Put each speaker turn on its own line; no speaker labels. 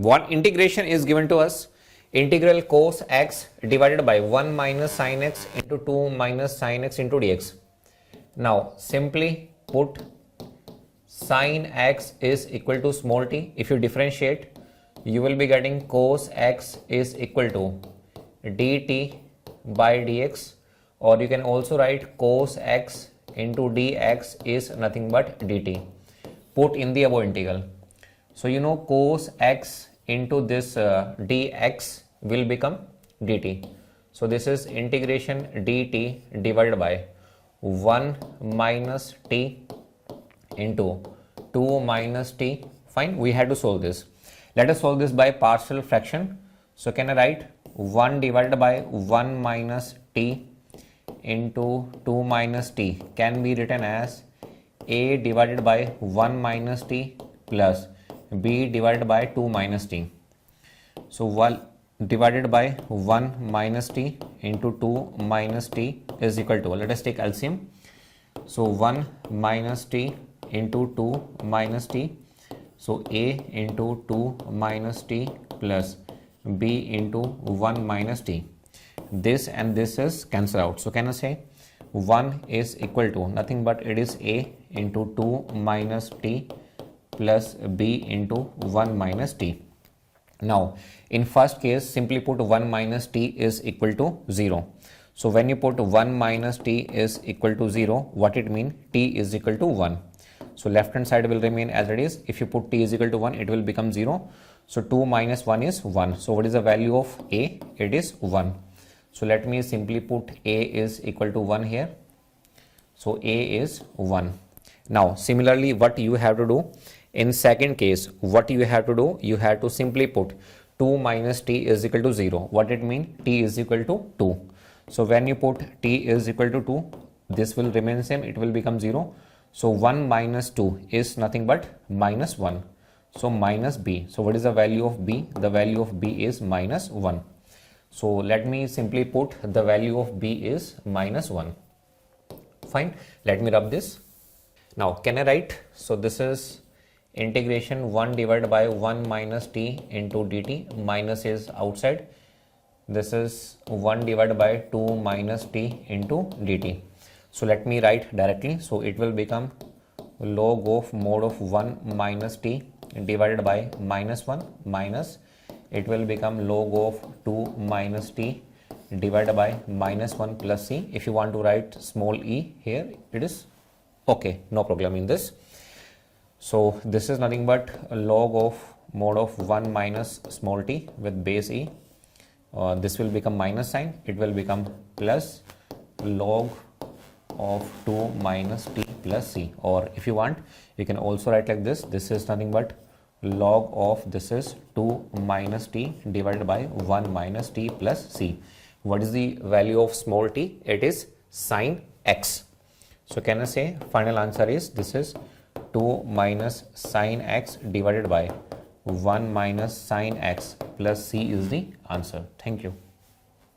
What integration is given to us? Integral cos x divided by 1 minus sin x into 2 minus sin x into dx. Now simply put sin x is equal to small t. If you differentiate, you will be getting cos x is equal to dt by dx, or you can also write cos x into dx is nothing but dt. Put in the above integral. So you know cos x into this dx will become dt. So this is integration dt divided by 1 minus t into 2 minus t. Fine, we had to solve this. Let us solve this by partial fraction. So can I write 1 divided by 1 minus t into 2 minus t can be written as a divided by 1 minus t plus b divided by 2 minus t. So 1 divided by 1 minus t into 2 minus t is equal to, let us take LCM. So 1 minus t into 2 minus t. So a into 2 minus t plus b into 1 minus t. This and this is cancel out. So can I say 1 is equal to nothing but it is a into 2 minus t plus b into 1 minus t. Now in first case simply put 1 minus t is equal to 0. So when you put 1 minus t is equal to 0, what it mean? T is equal to 1. So left hand side will remain as it is. If you put t is equal to 1, it will become 0. So 2 minus 1 is 1. So what is the value of a? It is 1. So let me simply put a is equal to 1 here. So a is 1. Now similarly what you have to do? In second case, what you have to do? You have to simply put 2 minus t is equal to 0. What it mean? T is equal to 2. So when you put t is equal to 2, this will remain same. It will become 0. So 1 minus 2 is nothing but minus 1. So minus b. So what is the value of b? The value of b is minus 1. So let me simply put the value of b is minus 1. Fine. Let me rub this. Now can I write? So this is integration 1 divided by 1 minus t into dt. Minus is outside. This is 1 divided by 2 minus t into dt. So let me write directly. So it will become log of mod of 1 minus t divided by minus 1 minus it will become log of 2 minus t divided by minus 1 plus c. If you want to write small e here, it is okay, no problem in this. So this is nothing but log of mod of 1 minus small t with base e. This will become minus sign. It will become plus log of 2 minus t plus c. Or if you want, you can also write like this. This is nothing but log of this is 2 minus t divided by 1 minus t plus c. What is the value of small t? It is sin x. So can I say final answer is this is 2 minus sin x divided by 1 minus sin x plus c is the answer. Thank you.